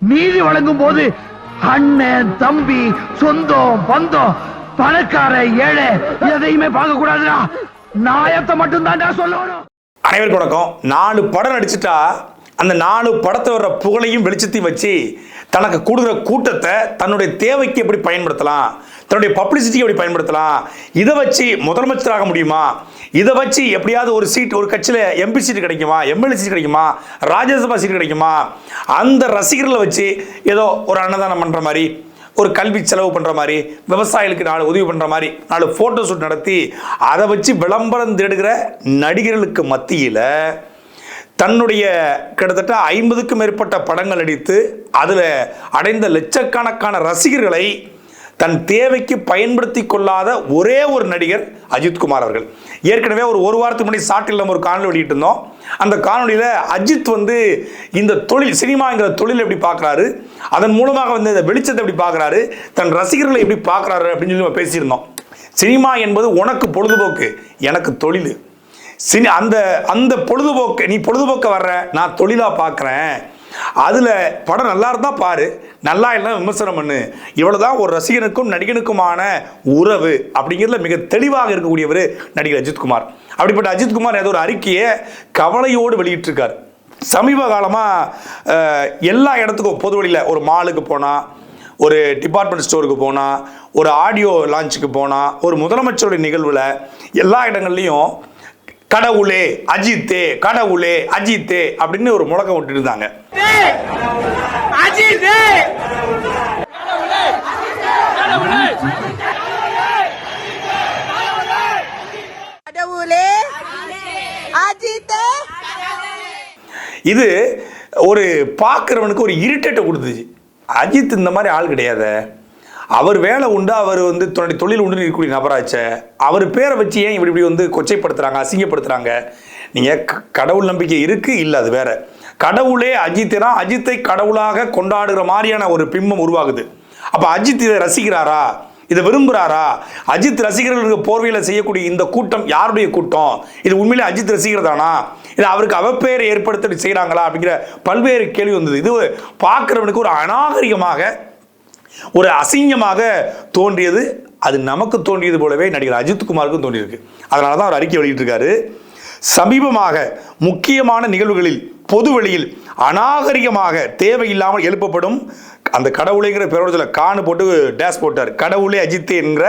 நீதி வழங்கும் போது அண்ணன் தம்பி சொந்தம் பந்தம் பணக்கார ஏழை எதையுமே பார்க்க கூடாதுடா. நாயத்தை மட்டும் தான் சொல்லணும். அனைவருக்கும் வணக்கம். 4 படம் நடிச்சுட்டா அந்த 4 படத்தை வர்ற புகழையும் வெளிச்சத்தையும் வச்சு தனக்கு கூடுகிற கூட்டத்தை தன்னுடைய தேவைக்கு எப்படி பயன்படுத்தலாம், தன்னுடைய பப்ளிசிட்டிக்கு எப்படி பயன்படுத்தலாம், இதை வச்சு முதலமைச்சராக முடியுமா, இதை வச்சு எப்படியாவது ஒரு சீட், ஒரு கட்சியில் எம்பி சீட் கிடைக்குமா, எம்எல்ஏ சீட் கிடைக்குமா, ராஜ்யசபா சீட் கிடைக்குமா, அந்த ரசிகர்களை வச்சு ஏதோ ஒரு அன்னதானம் பண்ணுற மாதிரி, ஒரு கல்வி செலவு பண்ணுற மாதிரி, விவசாயிகளுக்கு 4 உதவி பண்ணுற மாதிரி 4 ஃபோட்டோ ஷூட் நடத்தி அதை வச்சு விளம்பரம் தேடுகிற நடிகர்களுக்கு மத்தியில் தன்னுடைய கிட்டத்தட்ட 50க்கும் மேற்பட்ட படங்கள் நடித்து அதில் அடைந்த லட்சக்கணக்கான ரசிகர்களை தன் தேவைக்கு பயன்படுத்தி கொள்ளாத ஒரே ஒரு நடிகர் அஜித்குமார் அவர்கள். ஏற்கனவே ஒரு வாரத்துக்கு முன்னாடி சாட்டில் நம்ம ஒரு காணொலி வெளியிட்டு இருந்தோம். அந்த காணொலியில் அஜித் இந்த தொழில், சினிமாங்கிற தொழில் எப்படி பார்க்குறாரு, அதன் மூலமாக இந்த வெளிச்சத்தை எப்படி பார்க்குறாரு, தன் ரசிகர்களை எப்படி பார்க்குறாரு அப்படின்னு சொல்லி நம்ம பேசியிருந்தோம். சினிமா என்பது உனக்கு பொழுதுபோக்கு, எனக்கு தொழில். அந்த பொழுதுபோக்கு, நீ பொழுதுபோக்க வர்ற, நான் தொழிலாக பார்க்குறேன். அதில் படம் நல்லா இருந்தால் பாரு, நல்லா இல்லை விமர்சனம் பண்ணு. இவ்வளோதான் ஒரு ரசிகனுக்கும் நடிகனுக்குமான உறவு அப்படிங்கிறதுல மிக தெளிவாக இருக்கக்கூடியவர் நடிகர் அஜித்குமார். அப்படிப்பட்ட அஜித்குமார் ஏதோ ஒரு அறிக்கையை கவலையோடு வெளியிட்டிருக்கார். சமீப காலமாக எல்லா இடத்துக்கும், பொது வழியில் ஒரு மாலுக்கு போனால், ஒரு டிபார்ட்மெண்ட் ஸ்டோருக்கு போனால், ஒரு ஆடியோ லான்ச்சுக்கு போனால், ஒரு முதலமைச்சருடைய நிகழ்வில் எல்லா இடங்கள்லையும் கடவுளே அஜித்தே, கடவுளே அஜித்தே அப்படின்னு ஒரு முழக்கம் விட்டு இருந்தாங்க. இது ஒரு பார்க்கிறவனுக்கு ஒரு இரிட்டேட்டை கொடுத்துச்சு. அஜித் இந்த மாதிரி ஆள் கிடையாது, அவர் வேலை உண்டு, அவர் தன்னுடைய தொழில் உண்டு இருக்கக்கூடிய நபராச்ச, அவர் பேரை வச்சு ஏன் இப்படி கொச்சைப்படுத்துறாங்க, அசிங்கப்படுத்துறாங்க. நீங்கள் கடவுள் நம்பிக்கை இருக்கு இல்லை, அது வேற. கடவுளே அஜித்தா, அஜித்தை கடவுளாக கொண்டாடுகிற மாதிரியான ஒரு பிம்பம் உருவாகுது. அப்போ அஜித் இதை ரசிக்கிறாரா, இதை விரும்புகிறாரா? அஜித் ரசிகர்களுக்கு போர்வையில் செய்யக்கூடிய இந்த கூட்டம் யாருடைய கூட்டம்? இது உண்மையிலே அஜித் ரசிக்கிறதானா, இது அவருக்கு அவப்பேரை ஏற்படுத்தி செய்கிறாங்களா அப்படிங்கிற பல்வேறு கேள்வி வந்தது. இது பார்க்குறவனுக்கு ஒரு அநாகரிகமாக, ஒரு அசிங்கமாக தோன்றியது. அது நமக்கு தோன்றியது போலவே நடிகர் அஜித்குமாருக்கும் தோன்றியிருக்கு. அதனால தான் அவர் அறிக்கை வெளியிட்டிருக்காரு. சமீபமாக முக்கியமான நிகழ்வுகளில் பொதுவெளியில் அநாகரிகமாக தேவையில்லாமல் எழுப்பப்படும் அந்த கடவுளைங்கிற பேரோட காணு போட்டு டேஷ் போட்டார், கடவுளே அஜித்தே என்கிற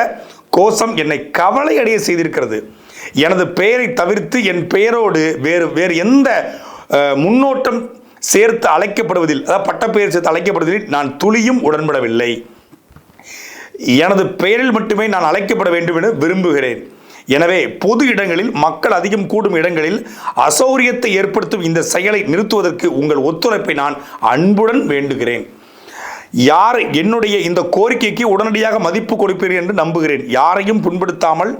கோஷம் என்னை கவலை அடைய செய்திருக்கிறது. எனது பெயரை தவிர்த்து என் பெயரோடு வேறு எந்த முன்னோட்டம் சேர்த்து அழைக்கப்படுவதில், அதாவது பட்டப்பெயர் சேர்த்து அழைக்கப்படுவதில் நான் துளியும் உடன்படவில்லை. எனது பெயரில் மட்டுமே நான் அழைக்கப்பட வேண்டும் என விரும்புகிறேன். எனவே பொது இடங்களில், மக்கள் அதிகம் கூடும் இடங்களில் அசௌரியத்தை ஏற்படுத்தும் இந்த செயலை நிறுத்துவதற்கு உங்கள் ஒத்துழைப்பை நான் அன்புடன் வேண்டுகிறேன். யார் என்னுடைய இந்த கோரிக்கைக்கு உடனடியாக மதிப்பு கொடுப்பீர்கள் என்று நம்புகிறேன். யாரையும் புண்படுத்தாமல்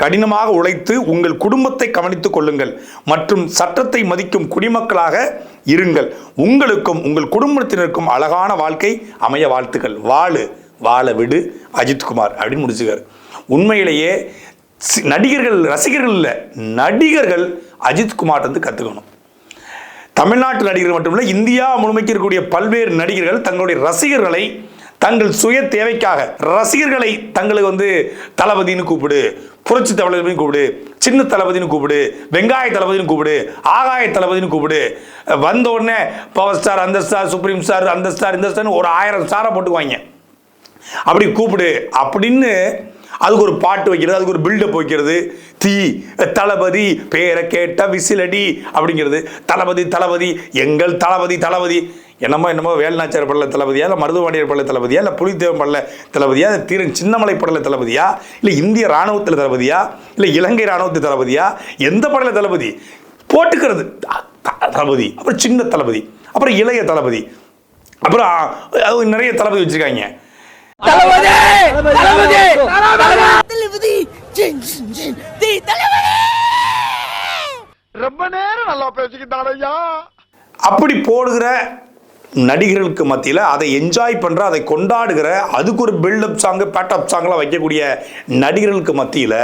கடினமாக உழைத்து உங்கள் குடும்பத்தை கவனித்துக் கொள்ளுங்கள் மற்றும் சட்டத்தை மதிக்கும் குடிமக்களாக இருங்கள். உங்களுக்கும் உங்கள் குடும்பத்தினருக்கும் அழகான வாழ்க்கை அமைய வாழ்த்துக்கள். வாழ விடு அஜித்குமார் அப்படின்னு முடிச்சுக்கார். உண்மையிலேயே நடிகர்கள், ரசிகர்கள் இல்லை, நடிகர்கள் அஜித்குமார் கற்றுக்கணும். தமிழ்நாட்டு நடிகர்கள் மட்டுமில்லை, இந்தியா முழுமைக்கு இருக்கக்கூடிய பல்வேறு நடிகர்கள் தங்களுடைய ரசிகர்களை தங்கள் சுய தேவைக்காக, ரசிகர்களை தங்களுக்கு தளபதினு கூப்பிடு, புரட்சி தளபதினு கூப்பிடு, சின்ன தளபதினு கூப்பிடு, வெங்காய தளபதினு கூப்பிடு, ஆகாய தளபதினு கூப்பிடு, வந்த உடனே பவர் ஸ்டார், அந்த ஸ்டார், சுப்ரீம் ஸ்டார், அந்த ஸ்டார், இந்த ஸ்டார், ஒரு 1000 ஸ்டாரை போட்டுக்குவாங்க. அப்படி கூப்பிடு அப்படின்னு அதுக்கு ஒரு பாட்டு வைக்கிறது, அதுக்கு ஒரு பில்டப் வைக்கிறது, தளபதி பேரை கேட்ட விசிலடி அப்படிங்கிறது, தளபதி எங்கள் தளபதி என்னமோ வேலுநாச்சியார் படல தளபதியா, இல்லை மருதுவாண்டியர் படல தளபதியா, இல்லை புலித்தேவன் படல தளபதியா, இல்லை தீரன் சின்னமலை படல தளபதியா, இல்லை இந்திய இராணுவத்தில் தளபதியா, இல்லை இலங்கை இராணுவத்தில் தளபதியா, எந்த படல தளபதி போட்டுக்கிறது தளபதி, அப்புறம் சின்ன தளபதி, அப்புறம் இளைய தளபதி, அப்புறம் நிறைய தளபதி வச்சிருக்காங்க. ரொம்ப நேரம் நல்லா பேசிக்கிட்டாரையா. அப்படி போடுகிற நடிகர்களுக்கு மத்தியில் அதை என்ஜாய் பண்ணுற, அதை கொண்டாடுகிற, அதுக்கு ஒரு பில்டப் சாங்கு, பேட்டப் சாங்லாம் வைக்கக்கூடிய நடிகர்களுக்கு மத்தியில்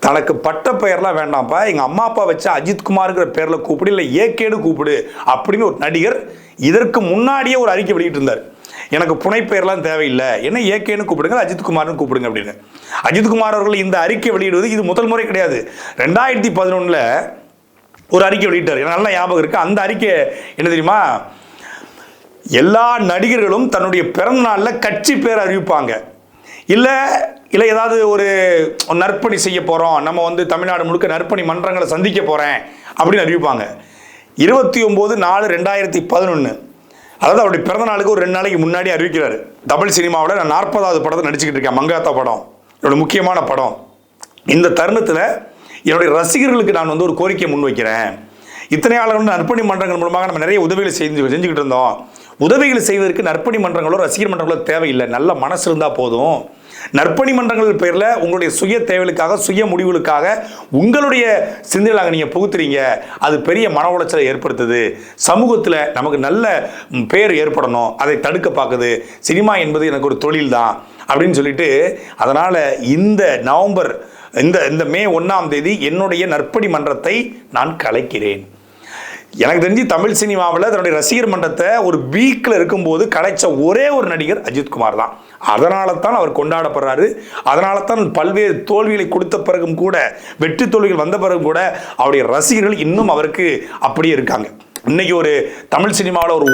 தனக்கு பட்ட பெயர்லாம் வேண்டாம்ப்பா, எங்கள் அம்மா அப்பா வச்ச அஜித்குமார்ங்கிற பேரில் கூப்பிடு, இல்லை ஏகேடு கூப்பிடு அப்படின்னு ஒரு நடிகர் இதற்கு முன்னாடியே ஒரு அறிக்கை வெளியிட்டு இருந்தார். எனக்கு புனைப்பெயர்லாம் தேவையில்லை, என்ன ஏகேன்னு கூப்பிடுங்க, அஜித்குமார்னு கூப்பிடுங்க அப்படின்னு. அஜித்குமார் அவர்கள் இந்த அறிக்கை வெளியிடுவது இது முதல் முறை கிடையாது. 2011 ஒரு அறிக்கை வெளியிட்டார், எனக்கு நல்லா ஞாபகம் இருக்கு. அந்த அறிக்கை என்ன தெரியுமா? எல்லா நடிகர்களும் தன்னுடைய பிறந்த நாளில் கட்சி பேர் அறிவிப்பாங்க, இல்லை ஏதாவது ஒரு நற்பணி செய்ய போகிறோம், நம்ம வந்து தமிழ்நாடு முழுக்க நற்பணி மன்றங்களை சந்திக்க போகிறேன் அப்படின்னு அறிவிப்பாங்க. 29/4/2011, அதாவது அவருடைய பிறந்த நாளுக்கு ஒரு 2 நாளைக்கு முன்னாடி அறிவிக்கிறார். தமிழ் சினிமாவில் நான் 40வது படத்தை நடிச்சுக்கிட்டு இருக்கேன், மங்காத்தா படம், என்னோட முக்கியமான படம். இந்த தருணத்தில் என்னுடைய ரசிகர்களுக்கு நான் வந்து ஒரு கோரிக்கை முன்வைக்கிறேன். இத்தனை ஆளுநர் நற்பணி மன்றங்கள் மூலமாக நம்ம நிறைய உதவிகளை செஞ்சுக்கிட்டு இருந்தோம். உதவிகளை செய்வதற்கு நற்பணி மன்றங்களோ ரசிகர் மன்றங்களோ தேவையில்லை, நல்ல மனசு இருந்தால் போதும். நற்பணி மன்றங்கள் பேரில் உங்களுடைய சுய தேவைகளுக்காக சுய முடிவுகளுக்காக உங்களுடைய சிந்தனையாக நீங்கள் புகுத்துறீங்க, அது பெரிய மன உளைச்சலை ஏற்படுத்துது, சமூகத்தில் நமக்கு நல்ல பேர் ஏற்படணும், அதை தடுக்க பார்க்குது. சினிமா என்பது எனக்கு ஒரு தொழில் தான் அப்படின்னு சொல்லிட்டு, அதனால் இந்த மே 1 என்னுடைய நற்பணி மன்றத்தை நான் கலைக்கிறேன். எனக்கு தெரிஞ்சு தமிழ் சினிமாவில் தன்னுடைய ரசிகர் மன்றத்தை ஒரு வீக்கில் இருக்கும்போது கலைச்ச ஒரே ஒரு நடிகர் அஜித்குமார் தான். அதனால தான் அவர் கொண்டாடப்படுறாரு. அதனால தான் பல்வேறு தோல்விகளை கொடுத்த பிறகும் கூட, வெற்றி தோல்விகள் வந்த பிறகும் கூட அவருடைய ரசிகர்கள் இன்னும் அவருக்கு அப்படியே இருக்காங்க. இன்னைக்கு ஒரு தமிழ் சினிமாவில் ஒரு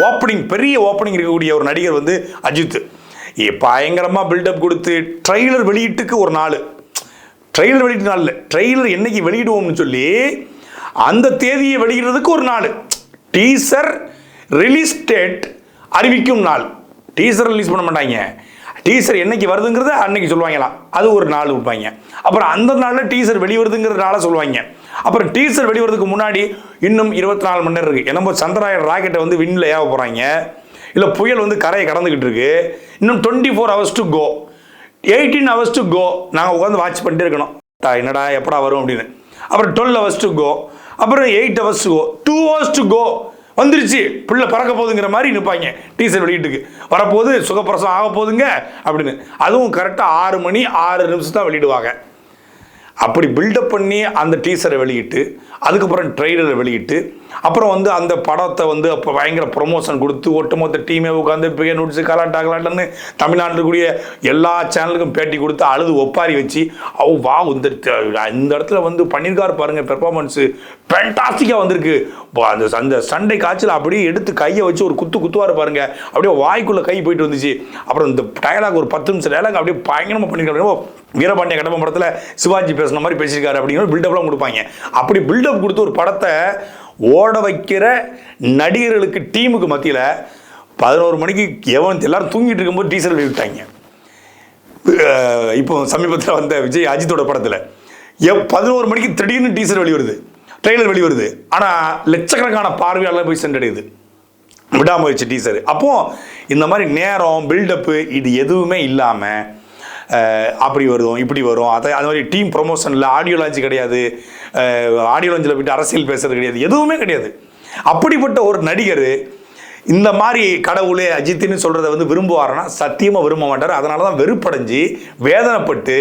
பெரிய ஓப்பனிங் இருக்கக்கூடிய ஒரு நடிகர் வந்து அஜித். பயங்கரமாக பில்டப் கொடுத்து ட்ரெய்லர் வெளியீட்டுக்கு ஒரு நாள், ட்ரெய்லர் வெளியீட்டு நாளில் ட்ரெய்லர் என்னைக்கு வெளியிடுவோம்னு சொல்லி அந்த தேதியை வெளியிடுறதுக்கு ஒரு நாள், டீசர் ரிலீஸ் டேட் அறிவிக்கும் நாள். டீசர் ரிலீஸ் பண்ண மாட்டாங்க, டீசர் என்னைக்கு வருதுங்கிறத அன்னைக்கு சொல்லுவாங்களாம், அது ஒரு நாள் கொடுப்பாங்க. அப்புறம் அந்த நாளில் டீசர் வெளிவருதுங்கிறதுனால சொல்லுவாங்க. அப்புறம் டீசர் வெளிவரதுக்கு முன்னாடி இன்னும் 24 மணி நேரம் இருக்குது. என்னமோ சந்திராயன் ராக்கெட்டை வந்து விண்ணில் ஏவ போகிறாங்க, இல்லை புயல் வந்து கரையை கடந்துக்கிட்டு இருக்கு, இன்னும் 24 hours to go, 18 hours to go. நாங்கள் உட்காந்து வாட்ச் பண்ணிட்டு இருக்கணும், என்னடா எப்படா வரும் அப்படின்னு. அப்புறம் 12 hours to go, அப்புறம் 8 hours to go, 2 hours to go. வந்துருச்சு, பிள்ளை பறக்க போகுதுங்கிற மாதிரி நிற்பாங்க டீசர் வெளியீட்டுக்கு. வரப்போகுது, சுகப்பிரசவம் ஆக போகுதுங்க அப்படின்னு. அதுவும் கரெக்டாக 6 மணி 6 நிமிஷம் தான் வெளியிடுவாங்க. அப்படி பில்டப் பண்ணி அந்த டீசரை வெளியிட்டு, அதுக்கப்புறம் ட்ரெய்லரை வெளியிட்டு, அப்புறம் வந்து அந்த படத்தை வந்து அப்போ பயங்கர ப்ரொமோஷன் கொடுத்து ஒட்டுமொத்த டீமே உட்காந்து பிகே நோட்ஸு கலாட்டான்னு தமிழ்நாட்டில் இருக்கக்கூடிய எல்லா சேனலுக்கும் பேட்டி கொடுத்து அழுது ஒப்பாரி வச்சு, இந்த இடத்துல வந்து பண்ணியிருக்காரு பாருங்க, பெர்ஃபார்மன்ஸு ஃபேண்டாஸ்டிக்காக வந்திருக்கு, அந்த சண்டை காய்ச்சல் அப்படியே எடுத்து கையை வச்சு ஒரு குத்துவார் பாருங்க, அப்படியே வாய்க்குள்ளே கை போயிட்டு வந்துச்சு. அப்புறம் இந்த டயலாக் ஒரு 10 நிமிஷம் டயலாக் அப்படியே பயங்கரமாக பண்ணியிருக்காரு. வீரபாண்டிய கட்டபொம்மன் படத்தில் சிவாஜி பேசுன மாதிரி பேசியிருக்காரு அப்படிங்கிற பில்டப்லாம் கொடுப்பாங்க. அப்படி பில்டப் கொடுத்து ஒரு படத்தை ஓட வைக்கிற நடிகர்களுக்கு டீமுக்கு மத்தியில் 11 மணிக்கு எல்லாரும் தூங்கிட்டு இருக்கும்போது டீசர் வெளியிட்டாங்க. இப்போ சமீபத்தில் வந்த விஜய் அஜித்தோட படத்தில் 11 மணிக்கு திடீர்னு டீசர் வெளிவருது, ட்ரெய்லர் வெளிவருது. ஆனால் லட்சக்கணக்கான பார்வையாளர் போய் சென்றடையுது விடாமுயற்சி டீசர். அப்போ இந்த மாதிரி நேரம் பில்டப்பு இது எதுவுமே இல்லாமல் அப்படி வரும் இப்படி வரும், அது மாதிரி டீம் ப்ரொமோஷனில் ஆடியோ லான்ச் கிடையாது, ஆடியோ லான்ச்சில் போய்ட்டு அரசியல் பேசுறது கிடையாது, எதுவுமே கிடையாது. அப்படிப்பட்ட ஒரு நடிகர் இந்த மாதிரி கடவுளே அஜித்துன்னு சொல்கிறத வந்து விரும்புவாருன்னா சத்தியமாக விரும்ப மாட்டார். அதனால தான் வெறுப்படைஞ்சு வேதனைப்பட்டு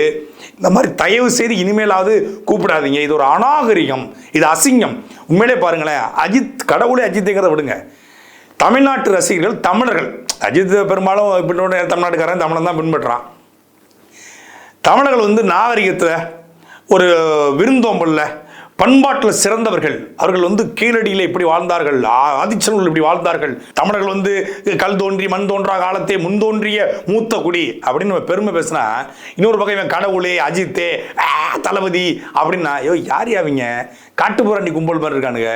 இந்த மாதிரி தயவு செய்து இனிமேலாவது கூப்பிடாதீங்க, இது ஒரு அநாகரிகம், இது அசிங்கம். உண்மையிலே பாருங்களேன், அஜித் கடவுளே அஜித்துங்கிறத விடுங்க, தமிழ்நாட்டு ரசிகர்கள் தமிழர்கள், அஜித் பெரும்பாலும் தமிழ்நாட்டுக்காரன் தமிழன் தான் பின்பற்றான். தமிழர்கள் வந்து நாகரிகத்தில் ஒரு விருந்தோம்பல்ல பண்பாட்டில் சிறந்தவர்கள். அவர்கள் வந்து கீழடியில் இப்படி வாழ்ந்தார்கள், ஆதிச்சநல்லூரில் இப்படி வாழ்ந்தார்கள். தமிழர்கள் வந்து கல் தோன்றி மண் தோன்றா காலத்தே முன்தோன்றிய மூத்த குடி அப்படின்னு நம்ம பெருமை பேசினா, இன்னொரு பக்கம் இவன் கடவுளே அஜித்தே தளபதி அப்படின்னா, யார் அவங்க காட்டுப்புறாண்டி கும்பல் மாதிரி இருக்கானுங்க.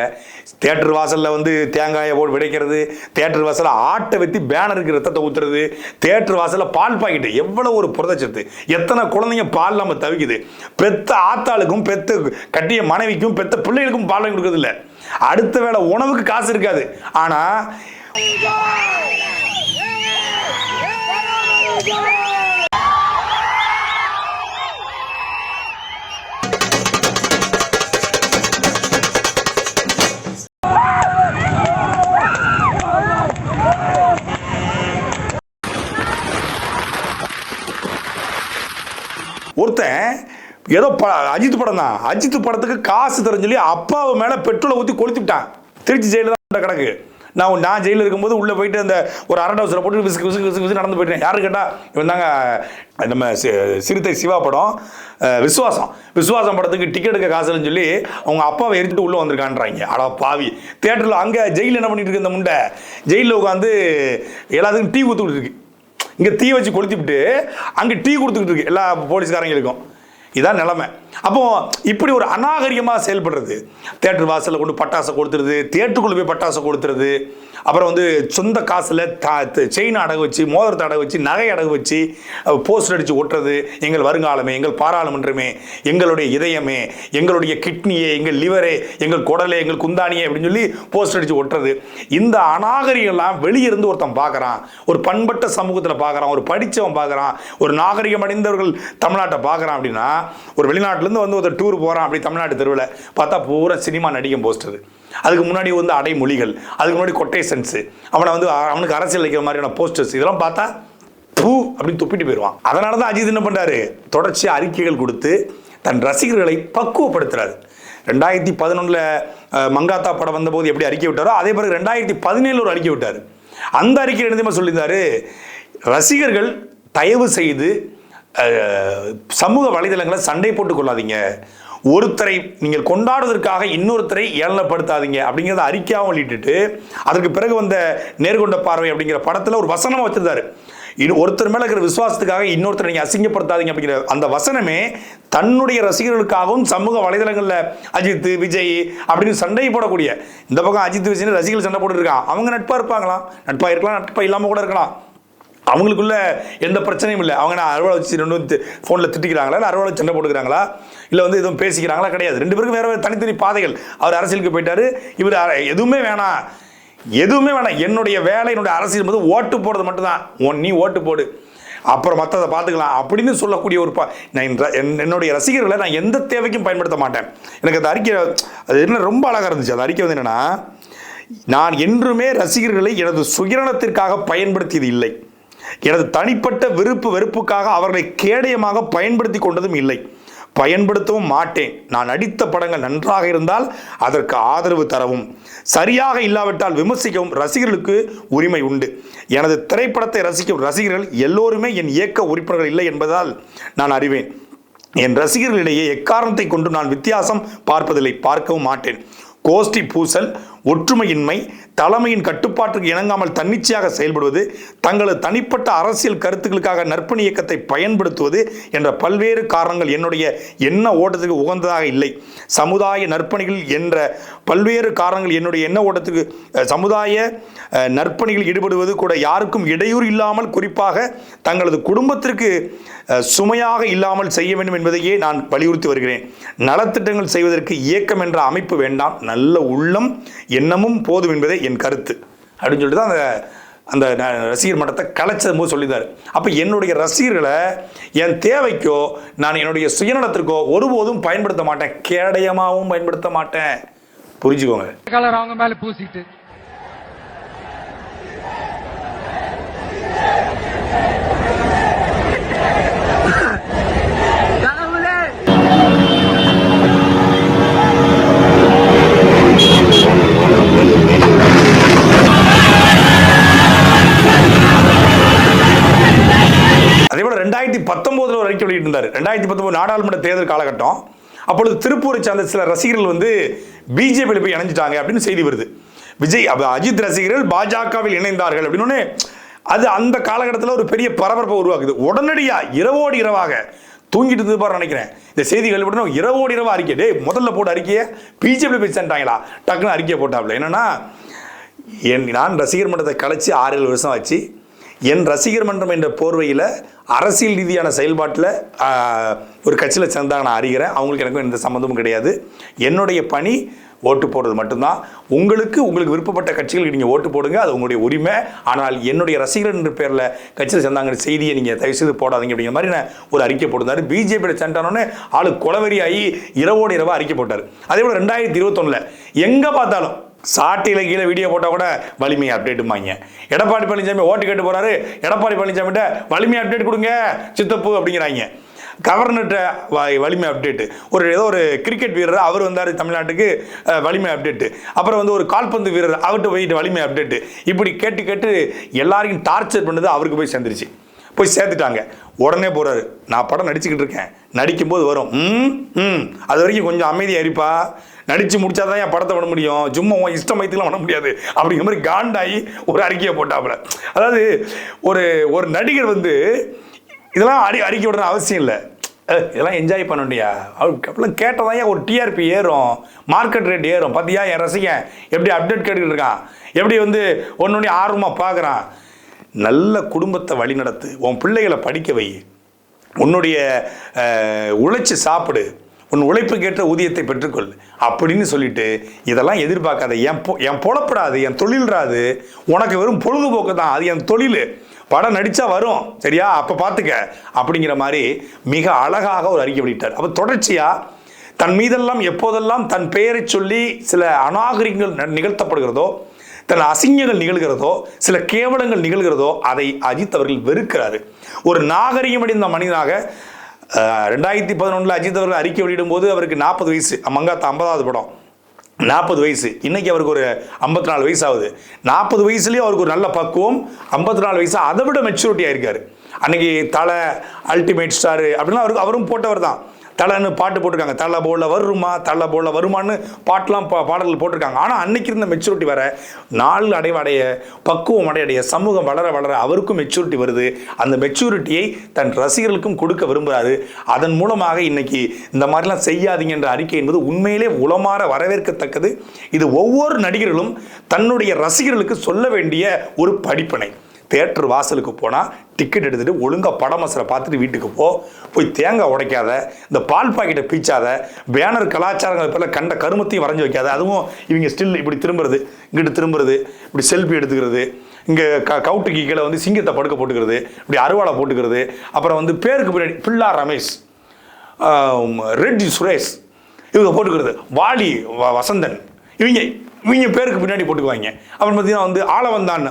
தியேட்டர் வாசலில் வந்து தேங்காயை போட்டு விடைக்கிறது, தியேட்டர் வாசலில் ஆட்டை வெற்றி பேனருக்கு ரத்தத்தை ஊற்றுறது, தியேட்டர் வாசலில் பால் பாக்கெட்டு, எவ்வளோ ஒரு புரதச்சத்து, எத்தனை குழந்தைங்க பால் நம்ம தவிக்குது. பெத்த ஆத்தாளுக்கும் பெத்த கட்டிய மனைவிக்கும் பெத்த பிள்ளைகளுக்கும் பால் வாங்கி கொடுக்கறது இல்லை. அடுத்த வேளை உணவுக்கு காசு இருக்காது. ஆனால் ஒருத்தன் ஏதோ அஜித் படம் தான், அஜித் படத்துக்கு காசு தரேன்னு சொல்லி அப்பாவை மேலே பெட்ரோலை ஊற்றி கொளுத்திவிட்டான். திருச்சி ஜெயிலில் தான் கிடக்கு. நான் ஜெயிலில் இருக்கும்போது உள்ளே போயிட்டு அந்த ஒரு அரட்டை அவசரம் போட்டு விசுக்கு விசுக்கு விசுக்கு விசுக்கு நடந்து போயிட்டேன். யாரு கேட்டால் இவன் தாங்க நம்ம சிறுத்தை சிவா படம் விசுவாசம் படத்துக்கு டிக்கெட் எடுக்க காசுன்னு சொல்லி அவங்க அப்பாவை எரிச்சிட்டு உள்ளே வந்திருக்கான்றாங்க. அடா பாவி, தேட்டரில் அங்கே ஜெயிலில் என்ன பண்ணிட்டு இருக்கு இந்த முண்டை, ஜெயிலில் உட்காந்து எல்லாத்துக்கும் டீ கொடுத்துக்கிட்டு இருக்கு. இங்கே தீ வச்சு கொளுத்திவிட்டு அங்கே டீ கொடுத்துக்கிட்டு இருக்கு எல்லா போலீஸ்காரங்களுக்கும். இதான் நிலைமை. அப்போ இப்படி ஒரு அநாகரிகமாக செயல்படுறது, தேட்டர் வாசலில் கொண்டு பட்டாசை கொடுத்துருது, தேட்டருக்குள்ளே போய் பட்டாசை கொடுத்துருது, அப்புறம் வந்து சொந்த காசில் செயின் அடகு வச்சு, மோதிரத்தை அடகு வச்சு, நகை அடகு வச்சு போஸ்டர் அடித்து ஒட்டுறது, எங்கள் வருங்காலமே, எங்கள் பாராளுமன்றமே, எங்களுடைய இதயமே, எங்களுடைய கிட்னியே, எங்கள் லிவரே, எங்கள் குடலே, எங்கள் குந்தானியே அப்படின்னு சொல்லி போஸ்டர் அடித்து ஒட்டுறது. இந்த அநாகரிகம்லாம் வெளியிருந்து ஒருத்தன் பார்க்குறான், ஒரு பண்பட்ட சமூகத்தில் பார்க்குறான், ஒரு படித்தவன் பார்க்குறான், ஒரு நாகரிகம் அடைந்தவர்கள் தமிழ்நாட்டை பார்க்குறான் அப்படின்னா, ஒரு வெளிநாட்டிலேருந்து வந்து ஒரு டூர் போகிறான் அப்படி தமிழ்நாட்டு தெருவில் பார்த்தா பூரா சினிமா நடிக்கும் போஸ்டர், அதுக்கு முன்னாடி வந்து அடைமொழிகள், அதுக்கு முன்னாடி கொட்டேஷன்ஸு, அவனுக்கு அரசியல் வைக்கிற மாதிரியான போஸ்டர்ஸ், இதெல்லாம் பார்த்தா பூ அப்படின்னு துப்பிட்டு போயிடுவான். அதனால தான் அஜித் என்ன பண்ணுறாரு, தொடர்ச்சி அறிக்கைகள் கொடுத்து தன் ரசிகர்களை பக்குவப்படுத்துறாரு. 2011 மங்காத்தா படம் வந்தபோது எப்படி அறிக்கை விட்டாரோ அதே பிறகு 2017 ஒரு அறிக்கை விட்டார். அந்த அறிக்கை எழுதியமா சொல்லியிருந்தாரு, ரசிகர்கள் தயவு செய்து சமூக வலைதளங்களை சண்டை போட்டுக் கொள்ளாதீங்க, ஒருத்தரை நீங்கள் கொண்டாடுவதற்காக இன்னொருத்தரை ஏளனப்படுத்தாதீங்க அப்படிங்கிறத அறிக்கையாகவும் வெளியிட்டு அதற்கு பிறகு வந்த நேர்கொண்ட பார்வை அப்படிங்கிற படத்தில் ஒரு வசனமாக வச்சிருந்தாரு. ஒருத்தர் மேலே இருக்கிற விசுவாசத்துக்காக இன்னொருத்தரை நீங்கள் அசிங்கப்படுத்தாதீங்க அப்படிங்கிற அந்த வசனமே தன்னுடைய ரசிகர்களுக்காகவும் சமூக வலைதளங்களில் அஜித் விஜய் அப்படின்னு சண்டை போடக்கூடிய, இந்த பக்கம் அஜித் விஜய் ரசிகர்கள் சண்டை போட்டுருக்கான், அவங்க நட்பாக இருப்பாங்களாம், நட்பாக இருக்கலாம், நட்பாக இல்லாமல் கூட இருக்கலாம், அவங்களுக்குள்ள எந்த பிரச்சனையும் இல்லை. அவங்க நான் அறுவலை வச்சு ரெண்டு ஃபோனில் திட்டிக்கிறாங்களா, இல்லை அறுவலை சண்டை போட்டுக்கிறாங்களா, இல்லை வந்து எதுவும் பேசிக்கிறாங்களா, கிடையாது. ரெண்டு பேருக்கும் வேறு வேறு தனித்தனி பாதைகள். அவர் அரசியலுக்கு போயிட்டாரு, இவர் எதுவுமே வேணாம். என்னுடைய வேலை, என்னுடைய அரசியல் போது ஓட்டு போடுறது மட்டும்தான், நீ ஓட்டு போடு, அப்புறம் மற்றதை பார்த்துக்கலாம் அப்படின்னு சொல்லக்கூடிய ஒரு என்னுடைய ரசிகர்களை நான் எந்த தேவைக்கும் பயன்படுத்த மாட்டேன். எனக்கு அந்த அறிக்கை அது என்ன ரொம்ப அழகாக இருந்துச்சு. அந்த அறிக்கை வந்து என்னென்னா, நான் என்றுமே ரசிகர்களை எனது சுயநலத்திற்காக பயன்படுத்தியது இல்லை, எனது தனிப்பட்ட வெறுப்புக்காக அவர்களை கேடயமாக பயன்படுத்தி கொண்டதும் இல்லை, பயன்படுத்தவும் மாட்டேன். நான் நடித்த படங்கள் நன்றாக இருந்தால் அதற்கு ஆதரவு தரவும், சரியாக இல்லாவிட்டால் விமர்சிக்கவும் ரசிகர்களுக்கு உரிமை உண்டு. எனது திரைப்படத்தை ரசிக்கும் ரசிகர்கள் எல்லோருமே என் இயக்க உறுப்பினர்கள் இல்லை என்பதால் நான் அறிவேன். என் ரசிகர்களிடையே எக்காரணத்தை கொண்டு நான் வித்தியாசம் பார்ப்பதில்லை, பார்க்கவும் மாட்டேன். கோஷ்டி பூசல், ஒற்றுமையின்மை, தலைமையின் கட்டுப்பாட்டுக்கு இணங்காமல் தன்னிச்சையாக செயல்படுவது, தங்களது தனிப்பட்ட அரசியல் கருத்துக்களுக்காக நற்பணி இயக்கத்தை பயன்படுத்துவது என்ற பல்வேறு காரணங்கள் என்னுடைய எண்ண ஓட்டத்துக்கு உகந்ததாக இல்லை. சமுதாய நற்பணிகள் என்ற பல்வேறு காரணங்கள் என்னுடைய எண்ண ஓட்டத்துக்கு சமுதாய நற்பணிகள் ஈடுபடுவது கூட யாருக்கும் இடையூறு இல்லாமல், குறிப்பாக தங்களது குடும்பத்திற்கு சுமையாக இல்லாமல் செய்ய வேண்டும் என்பதையே நான் வலியுறுத்தி வருகிறேன். நலத்திட்டங்கள் செய்வதற்கு இயக்கம் என்ற அமைப்பு வேண்டாம், நல்ல உள்ளம் எண்ணமும் போதும் என்பதே என் கருத்து அப்படின்னு சொல்லிட்டு தான் அந்த ரசிகர் மன்றத்தை கலைச்சது போது சொல்லியிருந்தார். அப்போ என்னுடைய ரசிகர்களை என் தேவைக்கோ நான் என்னுடைய சுயநலத்திற்கோ ஒருபோதும் பயன்படுத்த மாட்டேன், கேடயமாகவும் பயன்படுத்த மாட்டேன். புரிஞ்சுக்கோங்க. கலர் அவங்க மேல பூசிட்டு அதே போல 2019 ஒரு அறிக்கை வெளியிட்டிருந்தார். 2019 நாடாளுமன்ற தேர்தல் காலகட்டம். அப்பொழுது திருப்பூரை சார்ந்த சில ரசிகர்கள் வந்து பிஜேபியில் போய் இணைஞ்சிட்டாங்க அப்படின்னு செய்தி வருது. விஜய் அஜித் ரசிகர்கள் பாஜகவில் இணைந்தார்கள் அப்படின்னு அது அந்த காலகட்டத்தில் ஒரு பெரிய பரபரப்பை உருவாக்குது. உடனடியாக இரவோடு இரவாக தூங்கிட்டு இருந்து பாரு நினைக்கிறேன் இந்த செய்திகள் விடணும், இரவோடு இரவா அறிக்கை, டே முதல்ல போட்டு அறிக்கையை பிஜேபியில் போய் சென்றாங்களா டக்குன்னு அறிக்கையை போட்டாப்ல. என்னன்னா, நான் ரசிகர் மன்றத்தை கலைச்சி 6-7 வருஷம் ஆச்சு. என் ரசிகர் மன்றம் என்ற போர்வையில் அரசியல் ரீதியான செயல்பாட்டில் ஒரு கட்சியில் சேர்ந்தாங்க நான் அறிகிறேன். அவங்களுக்கு எனக்கும் எந்த சம்மந்தமும் கிடையாது. என்னுடைய பணி ஓட்டு போடுறது மட்டும்தான். உங்களுக்கு விருப்பப்பட்ட கட்சிகளுக்கு நீங்கள் ஓட்டு போடுங்க, அது உங்களுடைய உரிமை. ஆனால் என்னுடைய ரசிகர் என்ற பேரில் கட்சியில் சேர்ந்தாங்க செய்தியை நீங்கள் தயவுசெய்து போடாதீங்க அப்படிங்கிற மாதிரி நான் ஒரு அறிக்கை போட்டிருந்தார். பிஜேபியில் சென்றானோன்னு ஆளு கொலவெறியாகி இரவோடு இரவாக அறிக்கை போட்டார். அதே போல் 2021 எங்கே பார்த்தாலும் சாட்டியில் கீழே வீடியோ போட்டால் கூட வலிமை அப்டேட்டுமாங்க. எடப்பாடி பழனிசாமி ஓட்டு கேட்டு போகிறாரு, எடப்பாடி பழனிசாமிகிட்ட வலிமை அப்டேட் கொடுங்க சித்தப்பு அப்படிங்கிறாங்க. கவர்னர்கிட்ட வலிமை அப்டேட்டு, ஏதோ ஒரு கிரிக்கெட் வீரர் அவர் வந்தார் தமிழ்நாட்டுக்கு வலிமை அப்டேட்டு, அப்புறம் வந்து ஒரு கால்பந்து வீரர் அவர்கிட்ட போயிட்டு வலிமை அப்டேட்டு, இப்படி கேட்டு கேட்டு எல்லாரையும் டார்ச்சர் பண்ணது அவருக்கு போய் சேர்ந்துருச்சு. போய் சேர்த்துட்டாங்க. உடனே போறாரு, நான் படம் நடிச்சுக்கிட்டு இருக்கேன், நடிக்கும்போது வரும், அது வரைக்கும் கொஞ்சம் அமைதியாக இருப்பா, நடிச்சு முடிச்சாதான் என் படத்தை பண்ண முடியும், சும்மா இஷ்டம் வயத்துலாம் பண்ண முடியாது அப்படிங்கிற மாதிரி காண்டாகி ஒரு அறிக்கையை போட்டாப்புல. அதாவது ஒரு நடிகர் வந்து இதெல்லாம் அறிக்கை விடுற அவசியம் இல்லை, இதெல்லாம் என்ஜாய் பண்ண முடியா, அப்படிலாம் கேட்டதான் ஒரு டிஆர்பி ஏறும், மார்க்கெட் ரேட் ஏறும். பார்த்தியா என் ரசிகன் எப்படி அப்டேட் கேட்டுக்கிட்டு இருக்கான், எப்படி வந்து ஒன்று ஆர்வமாக பார்க்குறான். நல்ல குடும்பத்தை வழி நடத்து, உன் பிள்ளைகளை படிக்க வை, உன்னுடைய உழைச்சி சாப்பிடு, உன் உழைப்புக்கேற்ற ஊதியத்தை பெற்றுக்கொள் அப்படின்னு சொல்லிட்டு இதெல்லாம் எதிர்பார்க்காத, என் பொழப்படாது, என் தொழில்றாது, உனக்கு வெறும் பொழுதுபோக்கு தான், அது என் தொழில், படம் நடித்தா வரும் சரியா, அப்போ பார்த்துக்க அப்படிங்கிற மாதிரி மிக அழகாக ஒரு அறிக்கை வெளியிட்டார். அப்போ தொடர்ச்சியாக தன் மீதெல்லாம் எப்போதெல்லாம் தன் பெயரை சொல்லி சில அநாகரிகங்கள் நிகழ்த்தப்படுகிறதோ, தன் அசிங்கங்கள் நிகழ்கிறதோ, சில கேவலங்கள் நிகழ்கிறதோ அதை அஜித் அவர்கள் வெறுக்கிறாரு. ஒரு நாகரிகம் அடைந்த மனிதனாக 2011 அஜித் அவர்கள் அறிக்கை வெளியிடும் போது அவருக்கு 40 வயசு, மங்காத்தா 50வது படம், 40 வயசு. இன்னைக்கு அவருக்கு ஒரு 54 வயசு ஆகுது. 40 வயசுலேயே அவருக்கு ஒரு நல்ல பக்குவம், 54 வயசு அதை விட மெச்சூரிட்டி ஆயிருக்காரு. அன்னைக்கு தலை அல்டிமேட் ஸ்டாரு அப்படின்னா அவரும் போட்டவர் தான். தலைன்னு பாட்டு போட்டிருக்காங்க, தலை போல வருமான்னு பாட்டெலாம் பாடல்கள் போட்டிருக்காங்க. ஆனால் அன்னைக்கு இருந்த மெச்சூரிட்டி வர, நாள் அடைய பக்குவம் அடைய சமூகம் வளர அவருக்கும் மெச்சூரிட்டி வருது. அந்த மெச்சூரிட்டியை தன் ரசிகர்களுக்கும் கொடுக்க விரும்புகிறாரு. அதன் மூலமாக இன்னைக்கு இந்த மாதிரிலாம் செய்யாதீங்க என்ற அறிக்கை என்பது உண்மையிலே உளமாற வரவேற்கத்தக்கது. இது ஒவ்வொரு நடிகர்களும் தன்னுடைய ரசிகர்களுக்கு சொல்ல வேண்டிய ஒரு படிப்பினை. தியேட்டர் வாசலுக்கு போனால் டிக்கெட் எடுத்துகிட்டு ஒழுங்காக படம் மசரை பார்த்துட்டு வீட்டுக்கு போய் தேங்காய் உடைக்காத, இந்த பால் பாக்கெட்டை பீச்சாத, பேனர் கலாச்சாரங்கள் பேரில் கண்ட கருமத்தையும் வரைஞ்சி வைக்காத. அதுவும் இவங்க ஸ்டில் இப்படி திரும்புறது, இங்கிட்டு திரும்புறது, இப்படி செல்ஃபி எடுத்துக்கிறது, இங்கே கவுட்டுக்கு கீழே வந்து சிங்கத்தை படுக்க போட்டுக்கிறது, இப்படி அருவாளை போட்டுக்கிறது, அப்புறம் வந்து பேருக்கு பின்னாடி பில்லா ரமேஷ், ரெட்டி சுரேஷ் இவங்க போட்டுக்கிறது, வாலி வசந்தன் இவங்க பேருக்கு பின்னாடி போட்டுக்குவாங்க. அப்புறம் பார்த்தீங்கன்னா வந்து ஆளவந்தான்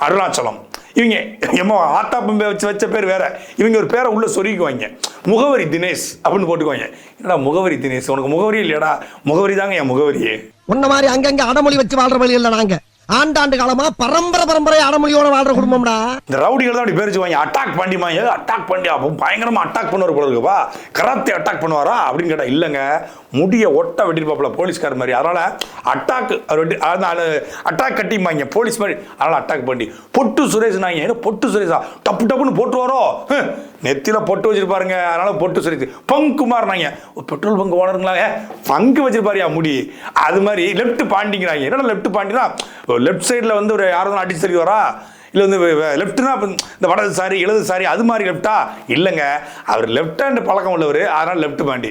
அருணாச்சலம், இவங்க எம்மோ ஆத்தாப்பம்பை வச்ச பேர் வேற, இவங்க ஒரு பேரை உள்ள சொருகிக்குவாங்க, முகவரி தினேஷ் அப்படின்னு போட்டுக்குவாங்க. என்னடா முகவரி தினேஷ், உனக்கு முகவரி இல்லையடா, முகவரி தாங்க என் முகவரியே. உன்ன மாதிரி அங்கங்க அடமொழி வச்சு வாழ்ற வழி இல்லை, நாங்க ஆண்டாண்டு காலமா பரம்பரை அடமொழியோட வாழ்ற குடும்பம்டா. இந்த ரவுடிகள் தான் அப்படி பேர் வச்சுவாங்க, அட்டாக் பாண்டிமா, அட்டாக் பாண்டி, அப்போ பயங்கரமா அட்டாக் பண்ணுவார் போல இருக்குப்பா, கராத்தே அட்டாக் பண்ணுவாரா அப்படின்னு கேட்டா இல்லைங்க, முடிய ஒட்ட வெட்டிருப்பாப்புல போலீஸ்கார் மாதிரி, அதனால அட்டாக் கட்டிப்பாங்க போலீஸ் மாதிரி, அதனால அட்டாக் பண்ணி. பொட்டு சுரேஷ் நாங்க, பொட்டு சுரேஷா டப்பு டப்புன்னு போட்டு வரோம், நெத்தியில பொட்டு வச்சிருப்பாருங்க, அதனால பொட்டு சுரேஷ். பங்குமார் நாங்க பெட்ரோல் பங்கு ஓனருங்களா, பங்கு வச்சிருப்பாரியா முடி, அது மாதிரி. லெப்ட் பாண்டிங்கிறாங்க, என்னடா லெப்ட் பாண்டினா லெப்ட் சைடில் வந்து ஒரு யாரும் அடிச்சு வரா, இல்லை வந்து லெஃப்ட்னா இந்த வடதுசாரி இடதுசாரி அது மாதிரி லெஃப்டா இல்லைங்க, அவர் லெஃப்ட் ஹேண்ட் பழக்கம் உள்ளவர், அதனால லெஃப்ட் பாண்டி.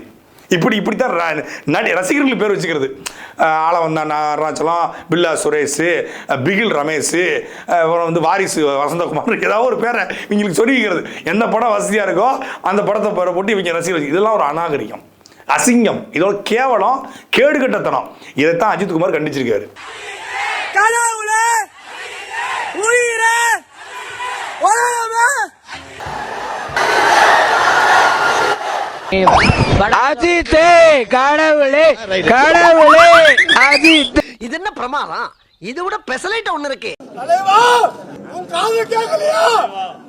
இப்படித்தான் ரசிகர்கள் பேர் வச்சுக்கிறது. ஆளவந்தான் அருணாச்சலம், பில்லா சுரேஷ், பிகில் ரமேஷ், அப்புறம் வந்து வாரிசு வசந்தகுமார், ஏதாவது ஒரு பேரை இவங்களுக்கு சொல்லிக்கிறது. எந்த படம் வசதியாக இருக்கோ அந்த படத்தை பேரை போட்டு இவங்க ரசிகர்கள். இதெல்லாம் ஒரு அநாகரிகம், அசிங்கம், இதோட கேவலம், கேடுகட்டத்தனம். இதைத்தான் அஜித் குமார் கண்டிச்சிருக்காரு. அஜித்தே கடவுளே கடவுளே அஜித். இது என்ன பிரமாதம், இது விட பெசலைட் ஒண்ணு இருக்கு.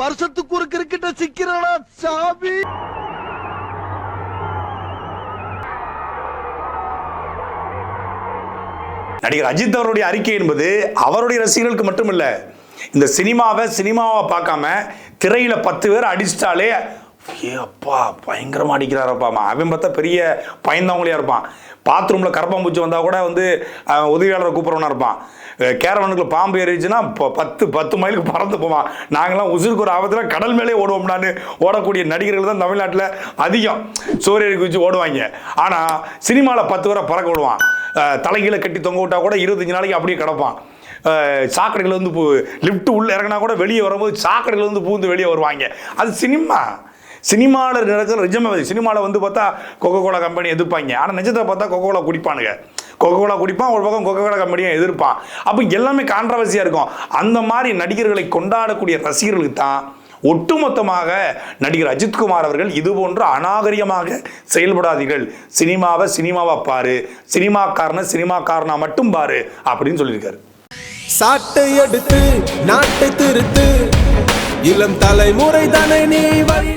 வருஷத்துக்கு ஒரு கிரிக்கெட்ட சிக்கிறானா சாமி. நடிகர் அஜித் அவருடைய அறிக்கை என்பது அவருடைய ரசிகர்களுக்கு மட்டுமில்ல, இந்த சினிமாவை பார்க்காம திரையில 10 பேர் அடிச்சிட்டாலே அப்பா பயங்கரமா அடிக்கிறாரப்பா, அவன் பார்த்தா பெரிய பயந்தவங்களையா இருப்பான். பாத்ரூம்ல கரப்பாம்பூச்சி வந்தா கூட வந்து உதவியாளரை கூப்பிடுறவனா இருப்பான். கேரவனுக்குள்ள பாம்பு ஏறிச்சுன்னா 10 மைலுக்கு பறந்து போவான். நாங்களாம் உசுருக்கு ஒரு ஆபத்துல கடல் மேலே ஓடுவோம்னான்னு ஓடக்கூடிய நடிகர்கள் தான் தமிழ்நாட்டில் அதிகம். சூரியனை குதிச்சு ஓடுவாங்க. ஆனா சினிமாவில் 10 பேரை பறக்க விடுவான். தலைகீழ கட்டி தொங்க விட்டா கூட 25 நாளைக்கு அப்படியே கிடப்பான். சாக்கடைகள் வந்து லிஃப்ட் உள்ள இறங்கினா கூட வெளியே வரும்போது சாக்கடைகள் வந்து பூந்து வெளியே வருவாங்க. அது சினிமாவில் நடக்கிற நிஜமாக. சினிமாவில் வந்து பார்த்தா கொக்கோகோலா கம்பெனி எதிர்ப்பாங்க, ஆனால் நிஜத்தை பார்த்தா கொக்கோகோலா குடிப்பானுங்க. கொக்கோகோலா குடிப்பான், ஒரு பக்கம் கொக்கோகோலா கம்பெனியை எதிர்ப்பான். அப்போ எல்லாமே கான்ட்ரவர்சியாக இருக்கும். அந்த மாதிரி நடிகர்களை கொண்டாடக்கூடிய ரசிகர்களுக்கு தான் ஒட்டுமொத்தமாக நடிகர் அஜித்குமார் அவர்கள் இது போன்ற அநாகரிகமாக செயல்படாதீர்கள், சினிமாவை பாரு, சினிமாக்காரனா மட்டும் பாரு அப்படின்னு சொல்லியிருக்காரு. சாட்டை எடுத்து நாட்டை திருத்து, இளம் தலைமுறை தானே நீ வழி